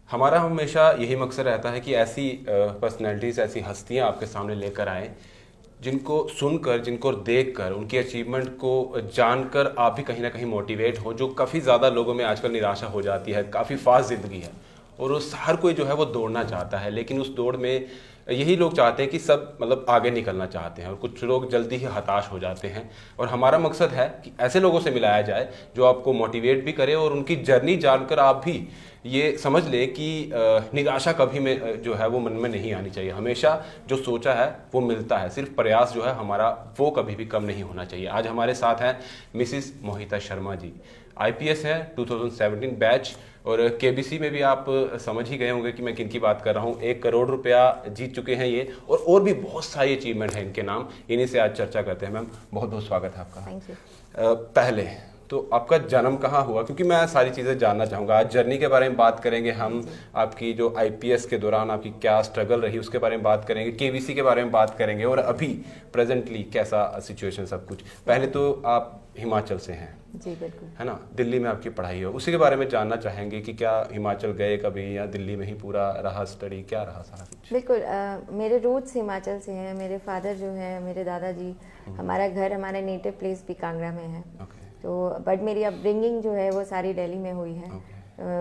हमारा हमेशा यही मकसद रहता है कि ऐसी पर्सनैलिटीज़, ऐसी हस्तियां आपके सामने लेकर आएँ जिनको सुनकर, जिनको देखकर, उनकी अचीवमेंट को जानकर आप भी कहीं ना कहीं मोटिवेट हो। जो काफ़ी ज़्यादा लोगों में आजकल निराशा हो जाती है, काफ़ी फास्ट ज़िंदगी है और उस हर कोई जो है वो दौड़ना चाहता है, लेकिन उस दौड़ में यही लोग चाहते हैं कि सब मतलब आगे निकलना चाहते हैं और कुछ लोग जल्दी ही हताश हो जाते हैं। और हमारा मकसद है कि ऐसे लोगों से मिलाया जाए जो आपको मोटिवेट भी करे और उनकी जर्नी जानकर आप भी ये समझ लें कि निराशा कभी में जो है वो मन में नहीं आनी चाहिए। हमेशा जो सोचा है वो मिलता है, सिर्फ प्रयास जो है हमारा वो कभी भी कम नहीं होना चाहिए। आज हमारे साथ हैं मिसिस मोहिता शर्मा जी, आईपीएस हैं, 2017 बैच, और केबीसी में भी आप समझ ही गए होंगे कि मैं किन की बात कर रहा हूँ। 1 करोड़ रुपया जीत चुके हैं ये, और भी बहुत सारी अचीवमेंट है इनके नाम। इन्हीं से आज चर्चा करते हैं। मैम बहुत बहुत स्वागत है आपका। Thank you. पहले तो आपका जन्म कहाँ हुआ, क्योंकि मैं सारी चीज़ें जानना चाहूँगा। आज जर्नी के बारे में बात करेंगे हम, आपकी जो आईपीएस के दौरान आपकी क्या स्ट्रगल रही उसके बारे में बात करेंगे, केबीसी के बारे में बात करेंगे, और अभी प्रेजेंटली कैसा सिचुएशन सब कुछ। पहले तो आप हिमाचल से हैं जी बिल्कुल, है ना, दिल्ली में आपकी पढ़ाई हो, उसी के बारे में जानना चाहेंगे कि क्या हिमाचल गए कभी या दिल्ली में ही पूरा रहा स्टडी, क्या रहा सारा कुछ? बिल्कुल। मेरे रूट्स हिमाचल से हैं। मेरे फादर जो हैं, मेरे दादाजी, हमारा घर, हमारा नेटिव प्लेस भी कांगड़ा में है। तो बट मेरी अपब्रिंगिंग जो है वो सारी दिल्ली में हुई है।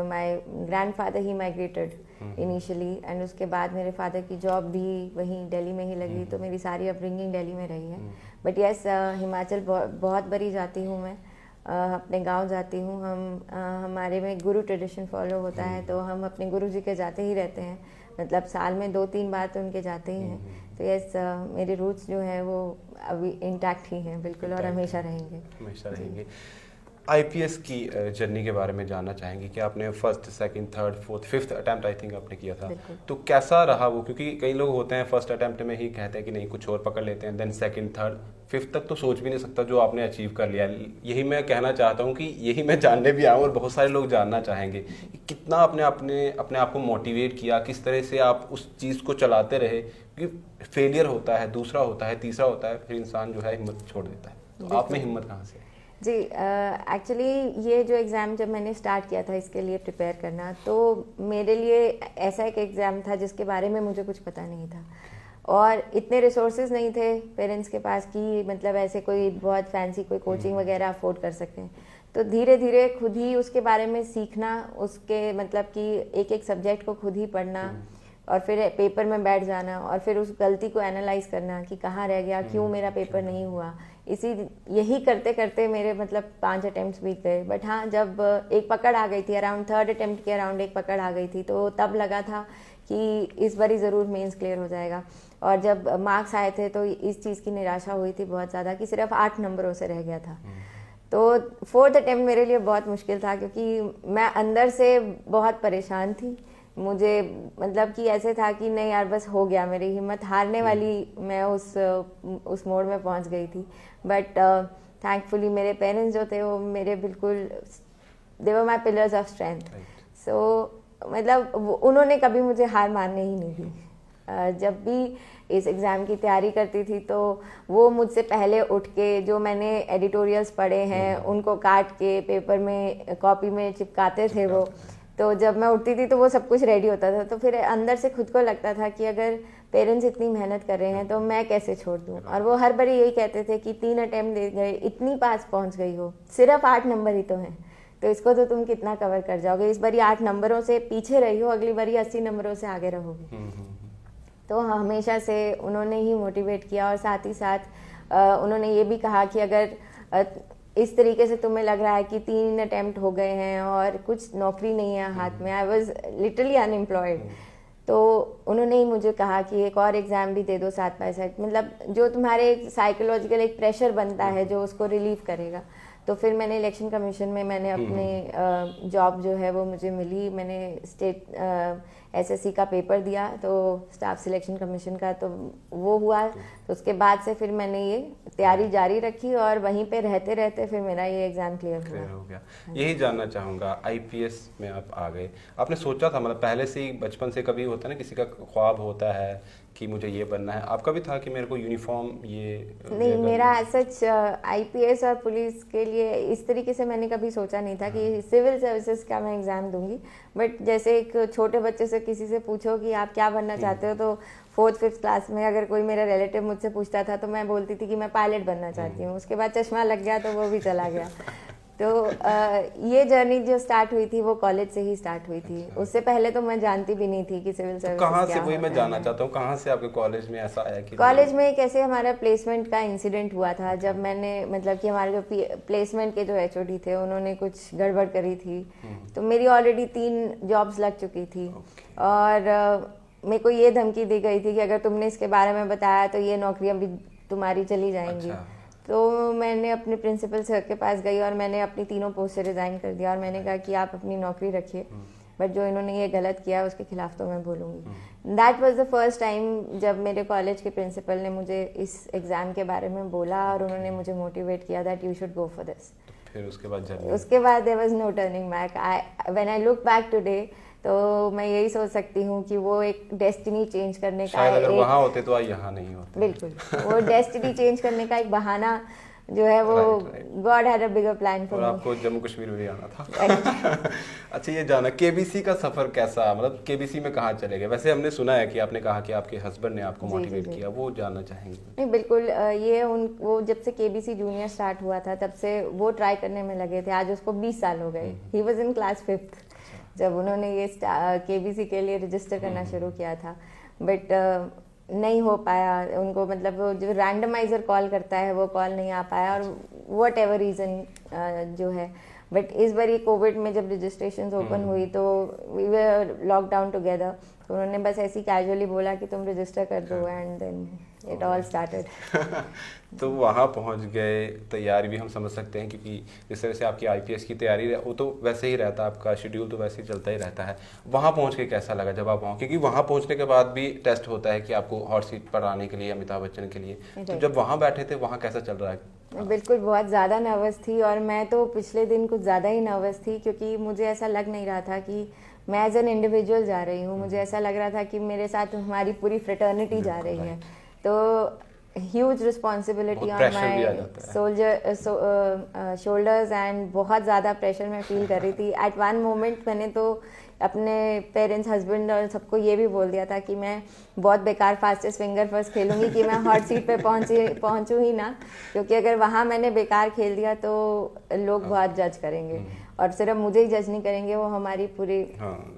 My grandfather he migrated initially, and उसके बाद मेरे फादर की जॉब भी वहीं दिल्ली में ही लगी। तो मेरी सारी अपब्रिंगिंग दिल्ली में रही है। बट यस, हिमाचल बहुत बड़ी जाती हूँ मैं। अपने गांव जाती हूँ। हमारे में गुरु ट्रेडिशन फॉलो होता है, तो हम अपने गुरु जी के जाते ही रहते हैं। मतलब साल में 2-3 बार तो उनके जाते ही हैं। तो यस, मेरे रूट्स जो हैं वो अभी इंटैक्ट ही हैं बिल्कुल, और हमेशा रहेंगे। हमेशा रहेंगे। आईपीएस की जर्नी के बारे में जानना चाहेंगे कि आपने first, second, third, fourth, fifth attempt I think आपने किया था, तो कैसा रहा वो? क्योंकि कई लोग होते हैं फर्स्ट अटेम्प्ट में ही कहते हैं कि नहीं कुछ और पकड़ लेते हैं, देन सेकंड, थर्ड, फिफ्थ तक तो सोच भी नहीं सकता जो आपने अचीव कर लिया। यही मैं कहना चाहता हूँ कि यही मैं जानने भी आऊँ और बहुत सारे लोग जानना चाहेंगे कि कितना अपने आप को मोटिवेट किया, किस तरह से आप उस चीज़ को चलाते रहे। क्योंकि फेलियर होता है, दूसरा होता है, तीसरा होता है, फिर इंसान जो है हिम्मत छोड़ देता है। तो आप में हिम्मत कहाँ से? जी, एक्चुअली ये जो एग्ज़ाम जब मैंने स्टार्ट किया था इसके लिए प्रिपेयर करना, तो मेरे लिए ऐसा एक एग्ज़ाम था जिसके बारे में मुझे कुछ पता नहीं था, और इतने रिसोर्सेज नहीं थे पेरेंट्स के पास कि मतलब ऐसे कोई बहुत फैंसी कोई कोचिंग वगैरह अफोर्ड कर सकें। तो धीरे धीरे खुद ही उसके बारे में सीखना, उसके मतलब कि एक एक सब्जेक्ट को खुद ही पढ़ना, और फिर पेपर में बैठ जाना, और फिर उस गलती को एनालाइज करना कि कहाँ रह गया, क्यों मेरा पेपर नहीं हुआ। यही करते करते मेरे मतलब 5 अटेम्प्ट्स बीत गए। बट हाँ, जब एक पकड़ आ गई थी, अराउंड थर्ड अटेम्प्ट के अराउंड एक पकड़ आ गई थी, तो तब लगा था कि इस बार ही ज़रूर मेंस क्लियर हो जाएगा। और जब मार्क्स आए थे तो इस चीज़ की निराशा हुई थी बहुत ज़्यादा कि सिर्फ 8 नंबरों से रह गया था। तो फोर्थ अटेम्प्ट मेरे लिए बहुत मुश्किल था, क्योंकि मैं अंदर से बहुत परेशान थी। मुझे मतलब कि ऐसे था कि नहीं यार, बस हो गया, मेरी हिम्मत हारने वाली, मैं उस मोड़ में पहुंच गई थी। बट थैंकफुली मेरे पेरेंट्स जो थे वो मेरे बिल्कुल, दे वर माई पिलर्स ऑफ स्ट्रेंथ। सो मतलब उन्होंने कभी मुझे हार मानने ही नहीं दी। जब भी इस एग्ज़ाम की तैयारी करती थी तो वो मुझसे पहले उठ के जो मैंने एडिटोरियल्स पढ़े हैं उनको काट के पेपर में, कॉपी में चिपकाते थे वो। तो जब मैं उठती थी तो वो सब कुछ रेडी होता था। तो फिर अंदर से खुद को लगता था कि अगर पेरेंट्स इतनी मेहनत कर रहे हैं तो मैं कैसे छोड़ दूं। और वो हर बार यही कहते थे कि 3 अटेम्प्ट दे गए, इतनी पास पहुंच गई हो, सिर्फ 8 नंबर ही तो हैं, तो इसको तो तुम कितना कवर कर जाओगे। इस बारी 8 नंबरों से पीछे रही हो, अगली बारी 80 नंबरों से आगे रहोगे। तो हमेशा से उन्होंने ही मोटिवेट किया, और साथ ही साथ उन्होंने ये भी कहा कि अगर इस तरीके से तुम्हें लग रहा है कि 3 अटेम्प्ट हो गए हैं और कुछ नौकरी नहीं है हाथ में, आई वॉज लिटरली अनएम्प्लॉयड, तो उन्होंने ही मुझे कहा कि एक और एग्ज़ाम भी दे दो साथ बाय साथ, मतलब जो तुम्हारे साइकोलॉजिकल एक प्रेशर बनता है जो उसको रिलीव करेगा। तो फिर मैंने इलेक्शन कमीशन में मैंने अपने जॉब जो है वो मुझे मिली। मैंने स्टेट एसएससी का पेपर दिया, तो स्टाफ सिलेक्शन कमीशन का, तो वो हुआ। तो उसके बाद से फिर मैंने ये तैयारी जारी रखी, और वहीं पे रहते रहते फिर मेरा ये एग्ज़ाम क्लियर हो गया। यही जानना चाहूँगा, आईपीएस में आप आ गए, आपने सोचा था मतलब पहले से ही, बचपन से कभी होता है ना किसी का ख्वाब होता है कि मुझे ये बनना है? आपका भी था कि मेरे को यूनिफॉर्म ये नहीं, मेरा सच आईपीएस और पुलिस के लिए इस तरीके से मैंने कभी सोचा नहीं था कि सिविल सर्विसेज का मैं एग्ज़ाम दूंगी। बट जैसे एक छोटे बच्चे से किसी से पूछो कि आप क्या बनना चाहते हो, तो 4th-5th क्लास में अगर कोई मेरा रिलेटिव मुझसे पूछता था तो मैं बोलती थी कि मैं पायलट बनना चाहती हूँ। उसके बाद चश्मा लग गया तो वो भी चला गया। तो ये जर्नी जो स्टार्ट हुई थी वो कॉलेज से ही स्टार्ट हुई थी। उससे पहले तो मैं जानती भी नहीं थी कि सिविल सर्विस कहाँ से, वही मैं जानना चाहता हूँ, कहाँ से आपके कॉलेज में ऐसा आया कि कॉलेज में कैसे हमारा प्लेसमेंट का इंसिडेंट हुआ था। जब मैंने मतलब कि हमारे जो प्लेसमेंट के जो एचओडी थे उन्होंने कुछ गड़बड़ करी थी, तो मेरी ऑलरेडी 3 जॉब्स लग चुकी थी और मेरे को ये धमकी दी गई थी कि अगर तुमने इसके बारे में बताया तो ये नौकरियां भी तुम्हारी चली जाएंगी। तो मैंने अपने प्रिंसिपल सर के पास गई और मैंने अपनी 3 पोस्ट से रिज़ाइन कर दिया और मैंने कहा कि आप अपनी नौकरी रखिए, बट जो इन्होंने ये गलत किया उसके खिलाफ तो मैं बोलूँगी। That was the first time जब मेरे कॉलेज के प्रिंसिपल ने मुझे इस एग्ज़ाम के बारे में बोला और उन्होंने मुझे मोटिवेट किया that you should go for this. फिर उसके बाद there was no turning back. When I look back today तो मैं यही सोच सकती हूँ कि वो एक डेस्टिनी चेंज करने का, अगर वहाँ होते तो यहाँ नहीं होते। बिल्कुल, वो डेस्टिनी चेंज करने का एक बहाना जो है वो God had a bigger plan for me. आपको जम्मू कश्मीर में आना था। अच्छा, ये जाना केबीसी का सफर कैसा, मतलब केबीसी में कहाँ चले गए? वैसे हमने सुना है कि आपने कहा कि आपके हस्बैंड ने आपको मोटिवेट किया, वो जानना चाहेंगे। नहीं, बिल्कुल, ये वो जब से केबीसी जूनियर स्टार्ट हुआ था तब से वो ट्राई करने में लगे थे। आज उसको 20 साल हो गए। He was in class 5th जब उन्होंने ये केबीसी के लिए रजिस्टर करना शुरू किया था, बट नहीं हो पाया उनको। मतलब वो जो रैंडमाइजर कॉल करता है वो कॉल नहीं आ पाया और वट एवर रीज़न जो है। बट इस बार ये कोविड में जब रजिस्ट्रेशन ओपन हुई तो वी वर लॉकडाउन टुगेदर, तो उन्होंने बस ऐसे ही कैजुअली बोला कि तुम रजिस्टर कर दो and then it all started. तो वहाँ पहुँच गए, तैयारी भी हम समझ सकते हैं क्योंकि जिस तरह से आपकी आईपीएस की तैयारी वो तो वैसे ही रहता है, आपका शेड्यूल तो वैसे ही चलता ही रहता है। वहाँ पहुँच के कैसा लगा जब आप वहाँ, क्योंकि वहाँ पहुँचने के बाद भी टेस्ट होता है कि आपको हॉट सीट पर आने के लिए अमिताभ बच्चन के लिए, तो जब वहाँ बैठे थे वहाँ कैसा चल रहा है? बिल्कुल, बहुत ज़्यादा नर्वस थी और मैं तो पिछले दिन कुछ ज़्यादा ही नर्वस थी क्योंकि मुझे ऐसा लग नहीं रहा था कि मैं एज एन इंडिविजुअल जा रही हूँ। मुझे ऐसा लग रहा था कि मेरे साथ हमारी पूरी फ्रेटर्निटी जा रही है। तो huge responsibility on my shoulders and बहुत ज़्यादा प्रेशर मैं फील कर रही थी। एट वन मोमेंट मैंने तो अपने पेरेंट्स, हस्बैंड और सबको ये भी बोल दिया था कि मैं बहुत बेकार फास्टेस्ट फिंगर फर्स्ट खेलूंगी कि मैं हॉट सीट पे पहुंचूं ही ना, क्योंकि अगर वहाँ मैंने बेकार खेल दिया तो लोग बहुत जज करेंगे और सिर्फ मुझे ही जज नहीं करेंगे, वो हमारी पूरी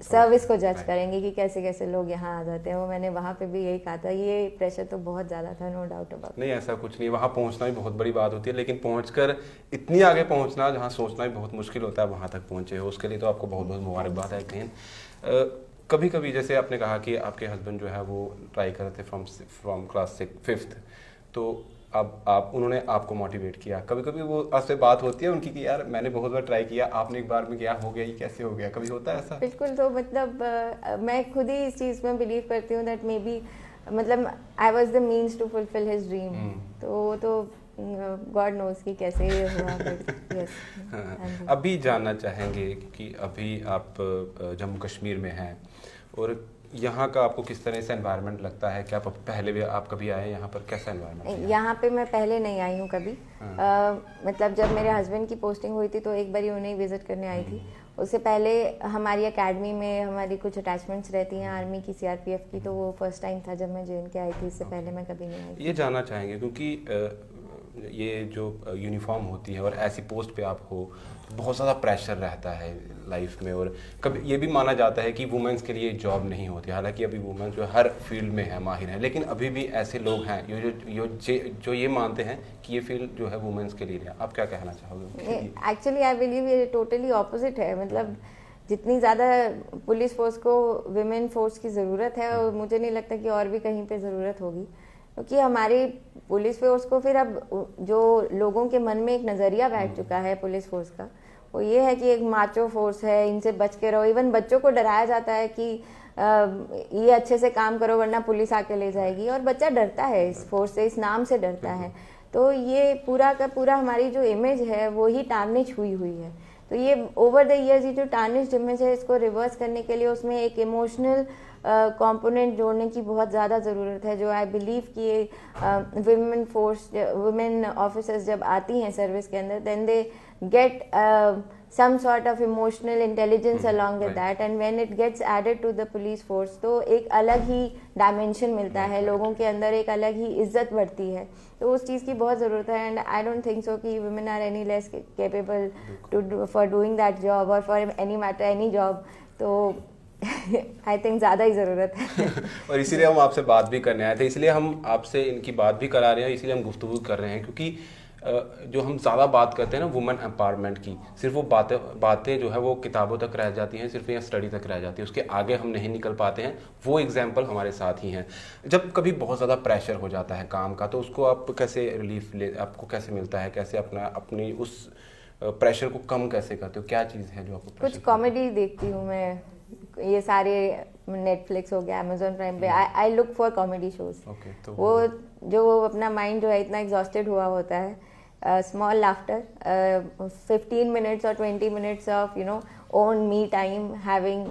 सर्विस को जज करेंगे कि कैसे कैसे लोग यहाँ आ जाते हैं। वो मैंने वहाँ पे भी यही कहा था। ये प्रेशर तो बहुत ज़्यादा था, नो डाउट अबाउट। नहीं, ऐसा कुछ नहीं, वहाँ पहुँचना भी बहुत बड़ी बात होती है, लेकिन पहुँचकर इतनी आगे पहुँचना जहाँ सोचना भी बहुत मुश्किल होता है, वहाँ तक पहुँचे हो, उसके लिए तो आपको बहुत बहुत मुबारकबाद है। लेकिन कभी कभी जैसे आपने कहा कि आपके हस्बैंड जो है वो ट्राई कर रहे थे फ्रॉम क्लास 5th, तो अब उन्होंने आपको मोटिवेट किया। कभी कभी वो आपसे बात होती है उनकी कि यार मैंने बहुत बार ट्राई किया, आपने एक बार में क्या हो गया, ये कैसे हो गया? कभी होता है ऐसा? बिल्कुल, तो मतलब मैं खुद ही इस चीज़ में बिलीव करती हूँ दैट मे बी मतलब I was the means to fulfil his dream. तो गॉड नोज कि कैसे ये हुआ। yes, अभी जानना चाहेंगे क्योंकि अभी आप जम्मू कश्मीर में हैं और यहाँ का आपको किस तरह से एनवायरनमेंट लगता है? क्या पहले भी आप कभी आए यहाँ पर? कैसा एनवायरनमेंट है यहाँ पे? मैं पहले नहीं आई हूँ कभी। मतलब जब मेरे हस्बैंड की पोस्टिंग हुई थी तो एक बार उन्हें विजिट करने आई थी। उससे पहले हमारी एकेडमी में हमारी कुछ अटैचमेंट्स रहती हैं आर्मी की, सीआरपीएफ की, तो वो फर्स्ट टाइम था जब मैं JNK आई थी। इससे पहले मैं कभी नहीं आई। ये जानना चाहेंगे क्योंकि ये जो यूनिफॉर्म होती है और ऐसी पोस्ट पे आप हो, बहुत ज़्यादा प्रेशर रहता है लाइफ में, और कभी ये भी माना जाता है कि वुमेंस के लिए जॉब नहीं होती। हालांकि अभी वुमेंस जो हर फील्ड में है, माहिर हैं, लेकिन अभी भी ऐसे लोग हैं जो ये मानते हैं कि ये फील्ड जो है वुमेंस के लिए है। आप क्या कहना चाहोगे? एक्चुअली आई बिलीव ये टोटली ऑपोजिट है। मतलब जितनी ज़्यादा पुलिस फोर्स को विमेन फोर्स की ज़रूरत है, और मुझे नहीं लगता कि और भी कहीं पे ज़रूरत होगी, क्योंकि हमारी पुलिस फोर्स को फिर अब जो लोगों के मन में एक नज़रिया बैठ चुका है पुलिस फोर्स का, वो ये है कि एक माचो फोर्स है, इनसे बच के रहो। इवन बच्चों को डराया जाता है कि ये अच्छे से काम करो वरना पुलिस आके ले जाएगी, और बच्चा डरता है इस फोर्स से, इस नाम से डरता है। तो ये पूरा का पूरा हमारी जो इमेज है वो ही टारनिश हुई है। तो ये ओवर द ईयर्स ये जो टार्निश्ड इमेज है इसको रिवर्स करने के लिए उसमें एक इमोशनल कंपोनेंट जोड़ने की बहुत ज़्यादा ज़रूरत है, जो आई बिलीव कि वुमेन ऑफिसर्स जब आती हैं सर्विस के अंदर then they get some sort of emotional intelligence along with that, and when it gets added to the police force तो एक अलग ही डायमेंशन मिलता है, लोगों के अंदर एक अलग ही इज्जत बढ़ती है, तो उस चीज़ की बहुत ज़रूरत है. And I don't think so कि women are any less capable to for doing that job or for any matter any job, तो आई थिंक ज़्यादा ही ज़रूरत है. और इसीलिए हम आपसे बात भी करने आए थे, इसलिए हम आपसे इनकी बात भी करा रहे हैं, इसीलिए हम गुफ्तगू कर रहे हैं, क्योंकि जो हम ज़्यादा बात करते हैं ना वुमेन एम्पावरमेंट की, सिर्फ वो बातें जो है वो किताबों तक रह जाती हैं, सिर्फ यहाँ स्टडी तक रह जाती है, उसके आगे हम नहीं निकल पाते हैं. वो एग्जाम्पल हमारे साथ ही हैं. जब कभी बहुत ज़्यादा प्रेशर हो जाता है काम का, तो उसको आप कैसे रिलीफ आपको कैसे मिलता है, कैसे अपनी उस प्रेशर को कम कैसे करते हो, क्या चीज़ है जो आपको? कुछ कॉमेडी देखती हूँ मैं, ये सारे नेटफ्लिक्स हो गया, अमेजोन प्राइम पे, I look for comedy shows. वो जो अपना माइंड जो है इतना एग्जॉस्टेड हुआ होता है, small laughter, 15 minutes or 20 minutes of own me time, having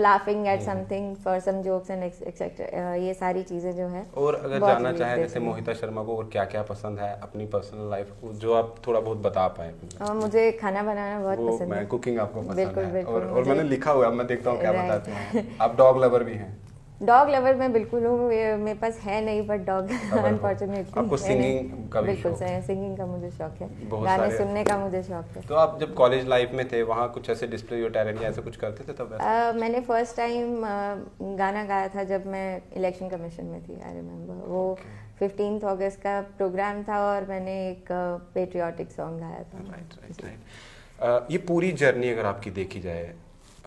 laughing at something for some jokes and etc. ये सारी चीजें जो है. और अगर जानना चाहें जैसे मोहिता शर्मा को और क्या क्या पसंद है अपनी पर्सनल लाइफ, जो आप थोड़ा बहुत बता पाए? मुझे खाना बनाना बहुत पसंद है. कुकिंग आपको पसंद बिल्कुल, है? बिल्कुल, और मैंने लिखा हुआ है, मैं देखता हूँ क्या बताते हैं. आप डॉग लवर भी हैं? डॉग लवर मैं बिल्कुल हूँ, मेरे पास है नहीं बट डॉग अनफॉर्चुनेटली. आपको सिंगिंग का भी बिल्कुल शौक है? सिंगिंग का मुझे शौक है, गाने सुनने का मुझे शौक है. तो आप जब कॉलेज लाइफ में थे वहाँ कुछ ऐसे डिस्प्ले योर टैलेंट या ऐसे कुछ करते थे तब? मैंने फर्स्ट टाइम गाना गाया था जब मैं इलेक्शन कमीशन में थी. आई रिमेम्बर वो 15 अगस्त का प्रोग्राम था और मैंने एक पेट्रियाटिक सॉन्ग गाया था. राइट. ये पूरी जर्नी अगर आपकी देखी जाए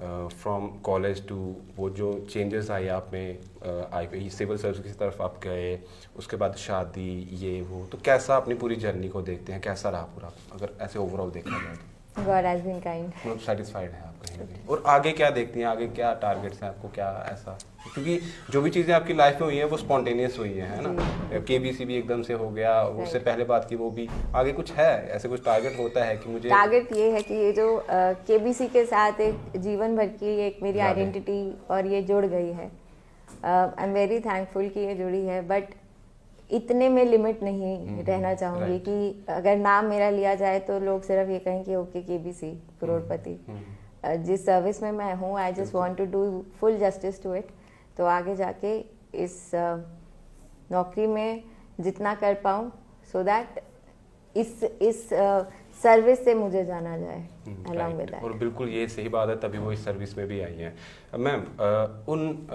फ्रॉम कॉलेज टू वो जो चेंजेस आए आप में, आई सिविल सर्विस की तरफ आप गए, उसके बाद शादी ये वो, तो कैसा अपनी पूरी जर्नी को देखते हैं, कैसा रहा पूरा अगर ऐसे ओवरऑल देखा जाए तो? God has been kind. मतलब सेटिस्फाइड है आप कहीं ना कहीं? और आगे क्या देखती हैं, आगे क्या टारगेट्स हैं आपको, क्या ऐसा? क्योंकि जो भी चीज़ें आपकी लाइफ में हुई हैं वो स्पॉन्टेनियस हुई है ना. केबीसी भी एकदम से हो गया, उससे पहले बात की वो भी. आगे कुछ है ऐसे कुछ टारगेट होता है कि मुझे? टारगेट ये है कि ये जो केबीसी के साथ एक जीवन भर की एक मेरी आइडेंटिटी और ये जुड़ गई है. आई एम वेरी थैंकफुल कि ये जुड़ी है, बट इतने में लिमिट नहीं रहना चाहूँगी कि अगर नाम मेरा लिया जाए तो लोग सिर्फ ये कहें कि ओके केबीसी करोड़पति. जिस सर्विस में मैं हूँ I just want to do full justice to it. तो आगे जाके इस नौकरी में जितना कर पाऊँ सो दैट इस सर्विस से मुझे जाना जाए अलॉन्ग विद दैट. और बिल्कुल ये सही बात है, तभी वो इस सर्विस में भी आई हैं. मैम उन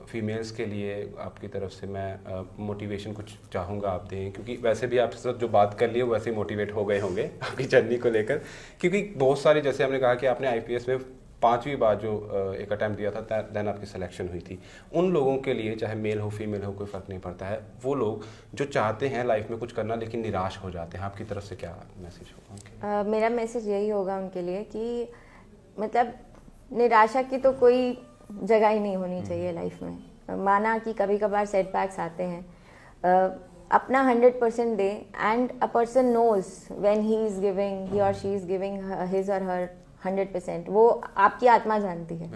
फीमेल्स के लिए आपकी तरफ से मैं मोटिवेशन कुछ चाहूँगा आप दें, क्योंकि वैसे भी आपके साथ जो बात कर ली है वैसे ही मोटिवेट हो गए होंगे आपकी जर्नी को लेकर, क्योंकि बहुत सारे जैसे हमने कहा कि आपने आईपीएस में 5वीं बार जो एक अटैम्प्ट दिया था देन आपकी सिलेक्शन हुई थी. उन लोगों के लिए चाहे मेल हो फीमेल हो कोई फ़र्क नहीं पड़ता है, वो लोग जो चाहते हैं लाइफ में कुछ करना लेकिन निराश हो जाते हैं, आपकी तरफ से क्या मैसेज होगा? मेरा मैसेज यही होगा उनके लिए कि मतलब निराशा की तो कोई जगह ही नहीं होनी चाहिए लाइफ में. माना कि कभी कभार सेटबैक्स आते हैं, अपना 100% दे and a person knows when he or she is giving his और हर 100%. वो आपकी आत्मा जानती है.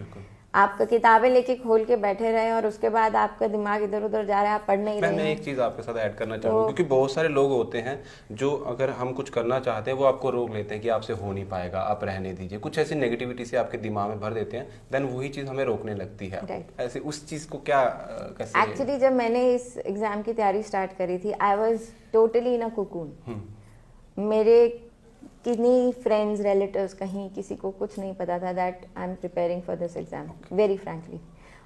आप किताबें लेके खोल के बैठे रहे और उसके बाद आपका दिमाग इधर उधर जा रहा है, आप पढ़ नहीं रहे हैं. मैं एक चीज़ आपके साथ ऐड करना चाहूँगा, क्योंकि बहुत सारे लोग होते हैं जो अगर हम कुछ करना चाहते हैं वो आपको रोक लेते हैं कि आपसे हो नहीं पाएगा, आप रहने दीजिए, कुछ ऐसी नेगेटिविटी से आपके दिमाग में भर देते हैं, देन वही चीज़ हमें रोकने लगती है. ऐसे उस चीज़ को क्या कैसे? एक्चुअली जब मैंने इस एग्जाम की तैयारी स्टार्ट करी थी I was totally in a cocoon. मेरे कितनी फ्रेंड्स रिलेटिव्स कहीं किसी को कुछ नहीं पता था that I am preparing for this exam, very frankly.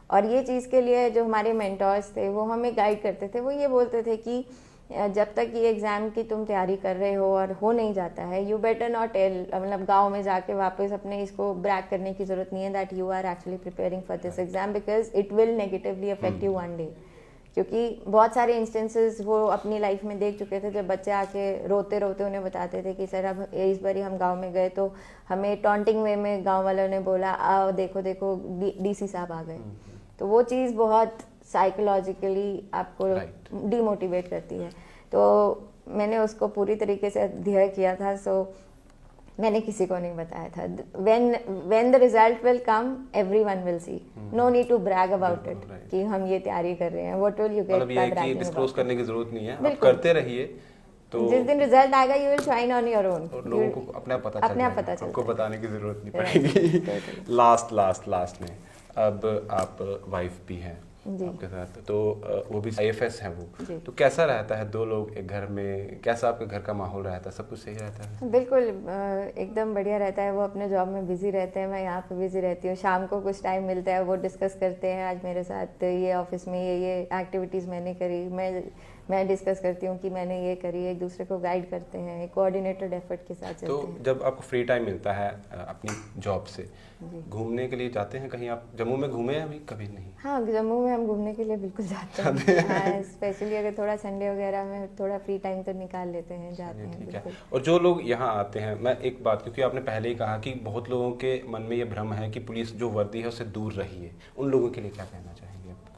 और ये चीज़ के लिए जो हमारे मेंटर्स थे वो हमें गाइड करते थे. वो ये बोलते थे कि जब तक ये एग्ज़ाम की तुम तैयारी कर रहे हो और हो नहीं जाता है, यू बेटर नॉट टेल, मतलब गाँव में जाके वापस अपने इसको ब्रैक करने की ज़रूरत नहीं है that you are actually preparing for this exam, because it will negatively affect you one day. क्योंकि बहुत सारे इंस्टेंसेस वो अपनी लाइफ में देख चुके थे जब बच्चे आके रोते रोते उन्हें बताते थे कि सर अब इस बार हम गांव में गए तो हमें टॉन्टिंग वे में गांव वालों ने बोला आओ देखो देखो डीसी साहब आ गए. तो वो चीज़ बहुत साइकोलॉजिकली आपको डीमोटिवेट करती है. तो मैंने उसको पूरी तरीके से अध्ययन किया था. सो मैंने किसी को नहीं बताया था. When the result will come, everyone will see. No need to brag about it कि हम ये तैयारी कर रहे हैं. What will you get मतलब ये by है कि bragging डिस्क्लोज about करने की जरूरत नहीं है, आप बिल्कुल. करते रहिए. तो जिस दिन रिजल्ट आएगा you will shine on your own. और लोगों को अपने आप पता चल अपने आप जाएगा, पता चलता आपको है. बताने की जरूरत नहीं Right, पड़ेगी. totally. लास्ट में अब आप वाइफ भी हैं जी. आपके साथ, तो वो भी IFS है वो, जी. तो कैसा रहता है 2 लोग एक घर में, कैसा आपके घर का माहौल रहता है, सब कुछ सही रहता है? बिल्कुल एकदम बढ़िया रहता है. वो अपने जॉब में बिजी रहते हैं, मैं यहाँ पे बिजी रहती हूँ. शाम को कुछ टाइम मिलता है, वो डिस्कस करते हैं आज मेरे साथ ये ऑफिस में ये एक्टिविटीज़ मैंने करी, मैं डिस्कस करती हूँ कि मैंने ये करी. एक दूसरे को गाइड करते हैं, एक कोऑर्डिनेटेड एफर्ट के साथ चलते तो हैं. जब आपको फ्री टाइम मिलता है अपनी जॉब से, घूमने के लिए जाते हैं कहीं? आप जम्मू में घूमे हैं अभी? कभी नहीं? हाँ, जम्मू में हम घूमने के लिए बिल्कुल जाते हैं. हाँ, स्पेशली अगर थोड़ा संडे वगैरह में थोड़ा फ्री टाइम तो निकाल लेते हैं, जाते हैं. ठीक है. बिल्कुल. और जो लोग यहाँ आते हैं, मैं एक बात, क्योंकि आपने पहले ही कहा कि बहुत लोगों के मन में ये भ्रम है कि पुलिस जो वर्दी है उससे दूर रहिए, उन लोगों के लिए क्या कहना चाहेंगे?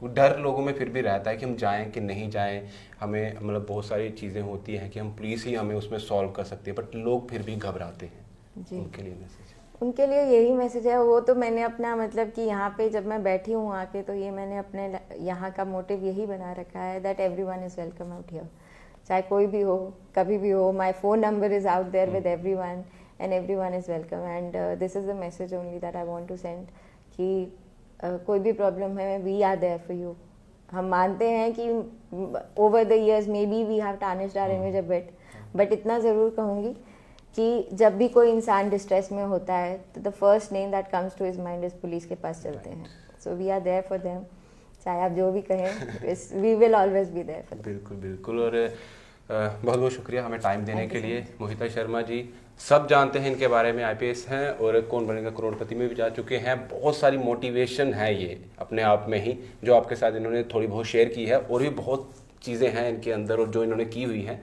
डर लोगों में फिर भी रहता है कि हम जाएं कि नहीं जाएं, हमें मतलब बहुत सारी चीज़ें होती हैं कि हम पुलिस ही हमें उसमें सॉल्व कर सकती है, बट लोग फिर भी घबराते हैं. जी. उनके लिए मैसेज? उनके लिए यही मैसेज है. वो तो मैंने अपना मतलब कि यहाँ पे जब मैं बैठी हूँ आके, तो ये मैंने अपने यहाँ का मोटिव यही बना रखा है that everyone is welcome out here. चाहे कोई भी हो, कभी भी हो, my phone number is out there with everyone and everyone is welcome. And this is the message only that I want to send कि कोई भी प्रॉब्लम है, we are there for you. हम मानते हैं कि over the years may be we have tarnished our image a bit, but इतना ज़रूर कहूँगी कि जब भी कोई इंसान डिस्ट्रेस में होता है तो the first name that comes to his mind is police के पास चलते हैं. So we are there for them. चाहे आप जो भी कहें, we will always be there for. बिल्कुल बिल्कुल. और बहुत बहुत शुक्रिया हमें टाइम देने के लिए. मोहिता शर्मा जी सब जानते हैं इनके बारे में, IPS हैं और कौन बनेगा करोड़पति में भी जा चुके हैं. बहुत सारी मोटिवेशन है ये अपने आप में ही जो आपके साथ इन्होंने थोड़ी बहुत शेयर की है, और भी बहुत चीज़ें हैं इनके अंदर और जो इन्होंने की हुई हैं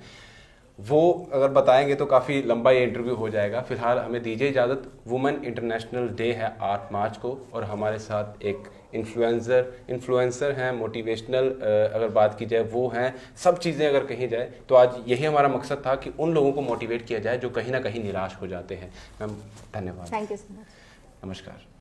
वो अगर बताएंगे तो काफ़ी लंबा ये इंटरव्यू हो जाएगा. फिलहाल हमें दीजिए इजाज़त. वुमेन इंटरनेशनल डे है 8 मार्च को, और हमारे साथ एक इन्फ्लुएंसर हैं, मोटिवेशनल अगर बात की जाए वो हैं. सब चीज़ें अगर कही जाए तो आज यही हमारा मकसद था कि उन लोगों को मोटिवेट किया जाए जो कहीं ना कहीं निराश हो जाते हैं. मैम धन्यवाद. Thank you so much. नमस्कार.